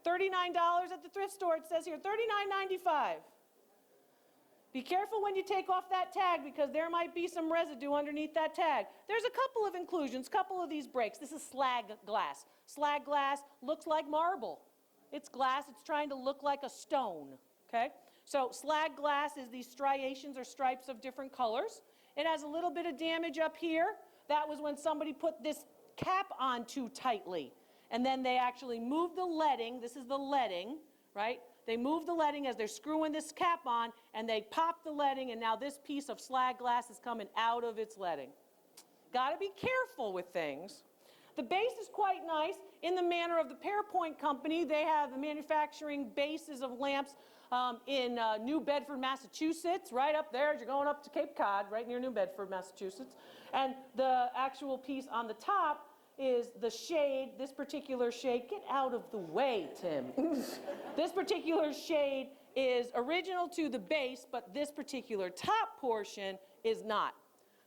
$39 at the thrift store, it says here, $39.95. Be careful when you take off that tag because there might be some residue underneath that tag. There's a couple of inclusions, a couple of these breaks. This is slag glass. Slag glass looks like marble. It's glass, it's trying to look like a stone, okay? So slag glass is these striations or stripes of different colors. It has a little bit of damage up here. That was when somebody put this cap on too tightly. And then they actually moved the leading, this is the leading, right? They moved the leading as they're screwing this cap on, and they popped the leading, and now this piece of slag glass is coming out of its leading. Got to be careful with things. The base is quite nice in the manner of the Pairpoint Company. They have the manufacturing bases of lamps in New Bedford, Massachusetts, right up there as you're going up to Cape Cod, right near New Bedford, Massachusetts. And the actual piece on the top is the shade, this particular shade. Get out of the way, Tim. This particular shade is original to the base, but this particular top portion is not.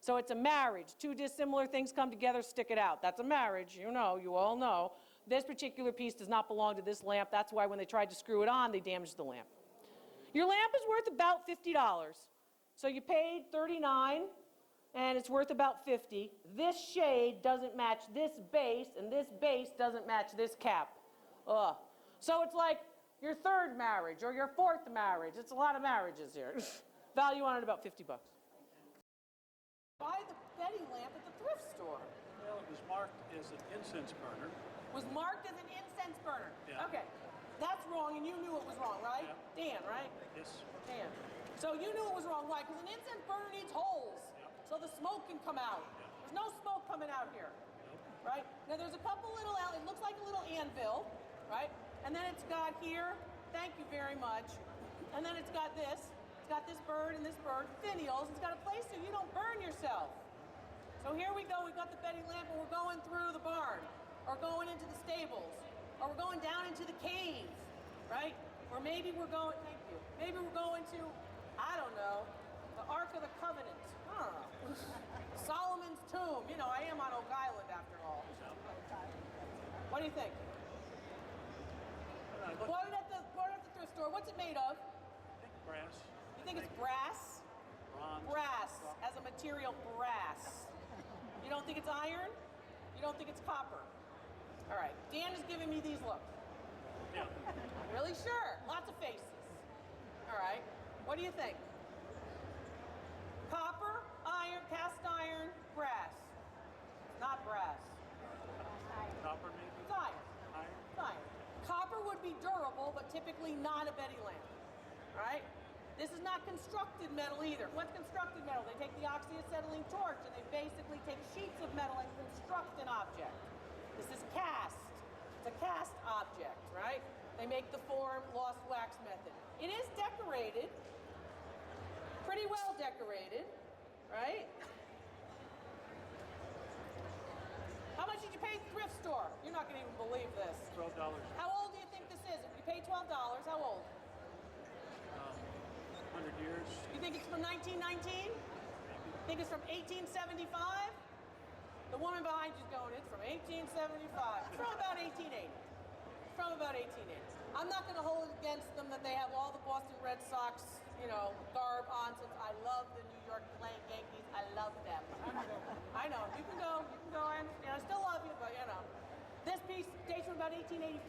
So it's a marriage. Two dissimilar things come together, stick it out. That's a marriage, you know, you all know. This particular piece does not belong to this lamp. That's why when they tried to screw it on, they damaged the lamp. Your lamp is worth about $50. So you paid $39. And it's worth about $50. This shade doesn't match this base, and this base doesn't match this cap. Ugh. So it's like your third marriage or your fourth marriage. It's a lot of marriages here. Value on it about $50. Buy the Betty lamp at the thrift store. Well, it was marked as an incense burner. Was marked as an incense burner? Yeah. Okay. That's wrong, and you knew it was wrong, right? Yeah. Dan, right? Yes. Dan. So you knew it was wrong. Why? Because an incense burner needs holes. So the smoke can come out. There's no smoke coming out here, right? Now there's a couple little, it looks like a little anvil, right? And then it's got here, thank you very much. And then it's got this bird and this bird, finials. It's got a place so you don't burn yourself. So here we go, we've got the Betty lamp and we're going through the barn, or going into the stables, or we're going down into the cave, right? Or maybe we're going, thank you, maybe we're going to, I don't know, the Ark of the Covenant. I don't know. Solomon's tomb. You know, I am on Oak Island after all. What do you think? Bought it at the thrift store. What's it made of? I think brass. You think it's brass? Bronze. Brass. As a material, brass. You don't think it's iron? You don't think it's copper? All right. Dan is giving me these looks. Yeah. Really sure? Lots of faces. All right. What do you think? Copper, iron, cast iron, brass. Not brass. Copper maybe? It's iron. Iron? It's iron. Copper would be durable, but typically not a Betty lamp. All right? This is not constructed metal either. What's constructed metal? They take the oxyacetylene torch and they basically take sheets of metal and construct an object. This is cast. It's a cast object, right? They make the form lost wax method. It is decorated. Pretty well decorated, right? How much did you pay at the thrift store? You're not going to even believe this. $12. How old do you think this is? If you paid $12, how old? 100 years. You think it's from 1919? Think it's from 1875? The woman behind you's going, it's from 1875. It's from about 1880. From about 1880. I'm not going to hold it against them that they have all the Boston Red Sox, you know, garb on, since I love the New York playing Yankees. I love them. I know. You can go. I still love you, but you know. This piece dates from about 1885,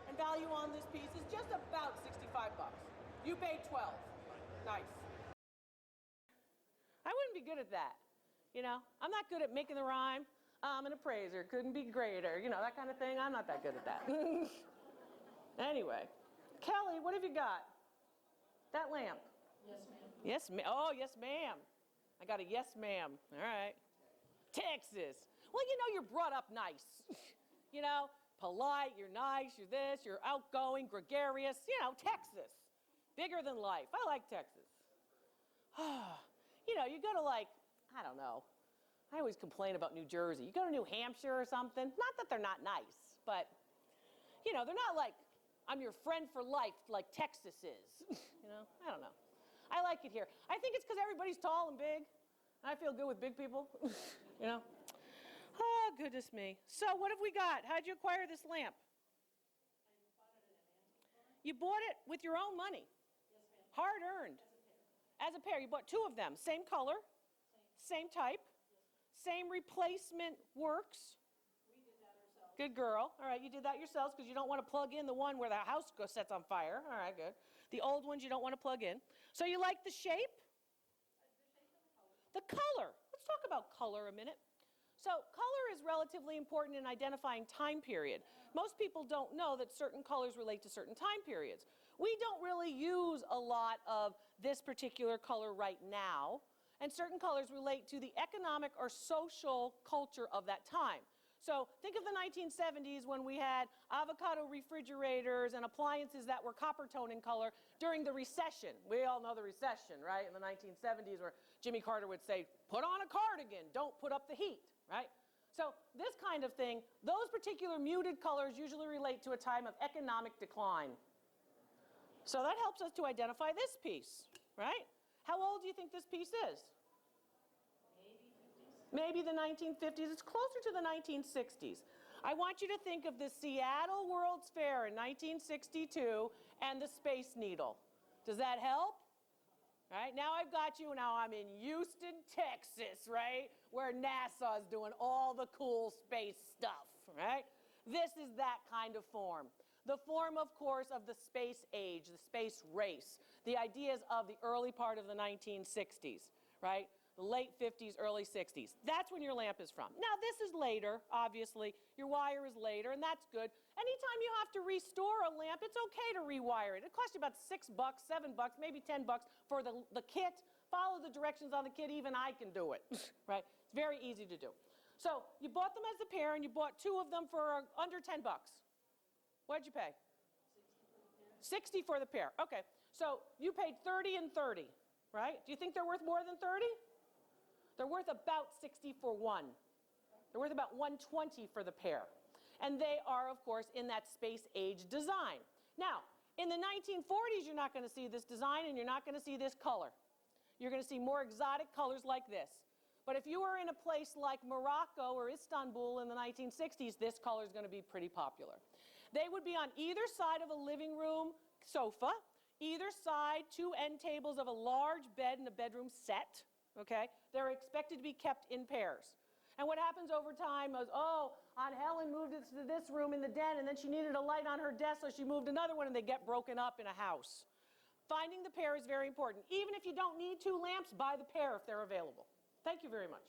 and value on this piece is just about $65. You paid 12. Nice. I wouldn't be good at that. You know, I'm not good at making the rhyme. I'm an appraiser. Couldn't be greater. You know, that kind of thing. I'm not that good at that. Anyway, Kelly, what have you got? That lamp. Yes, ma'am. Yes, ma'am. Oh, yes, ma'am. I got a yes, ma'am. All right. Texas. Well, you know, you're brought up nice. You know, polite, you're nice, you're this, you're outgoing, gregarious. You know, Texas. Bigger than life. I like Texas. You know, you go to like, I don't know. I always complain about New Jersey. You go to New Hampshire or something. Not that they're not nice, but, you know, they're not like, I'm your friend for life like Texas is. You know, I don't know. I like it here. I think it's because everybody's tall and big. And I feel good with big people, you know. Oh, goodness me. So what have we got? How'd you acquire this lamp? I bought it at an You bought it with your own money. Hard earned. As a pair. You bought 2 of them. Same color, same type, same replacement works. We did that ourselves. Good girl. All right, you did that yourselves because you don't want to plug in the one where the house sets on fire. All right, good. The old ones you don't want to plug in. So you like the shape? The color. Let's talk about color a minute. So color is relatively important in identifying time period. Most people don't know that certain colors relate to certain time periods. We don't really use a lot of this particular color right now, and certain colors relate to the economic or social culture of that time. So think of the 1970s when we had avocado refrigerators and appliances that were copper tone in color during the recession. We all know the recession, right, in the 1970s where Jimmy Carter would say, put on a cardigan, don't put up the heat, right? So this kind of thing, those particular muted colors usually relate to a time of economic decline. So that helps us to identify this piece, right? How old do you think this piece is? Maybe the 1950s. It's closer to the 1960s. I want you to think of the Seattle World's Fair in 1962 and the Space Needle. Does that help? Right, now I've got you, now I'm in Houston, Texas, right, where NASA's doing all the cool space stuff, right? This is that kind of form. The form, of course, of the space age, the space race, the ideas of the early part of the 1960s, right? The late 50s, early 60s. That's when your lamp is from. Now, this is later, obviously. Your wire is later, and that's good. Anytime you have to restore a lamp, it's okay to rewire it. It costs you about $6, $7, maybe $10 for the kit. Follow the directions on the kit. Even I can do it, right? It's very easy to do. So you bought them as a pair, and you bought 2 of them for under $10. What did you pay? 60 for the pair. Okay. So you paid 30 and 30, right? Do you think they're worth more than 30? They're worth about 60 for one. They're worth about 120 for the pair. And they are, of course, in that space age design. Now, in the 1940s, you're not going to see this design and you're not going to see this color. You're going to see more exotic colors like this. But if you were in a place like Morocco or Istanbul in the 1960s, this color is going to be pretty popular. They would be on either side of a living room sofa, either side 2 end tables of a large bed in a bedroom set. Okay? They're expected to be kept in pairs. And what happens over time is, oh, Aunt Helen moved it to this room in the den, and then she needed a light on her desk, so she moved another one, and they get broken up in a house. Finding the pair is very important. Even if you don't need 2 lamps, buy the pair if they're available. Thank you very much.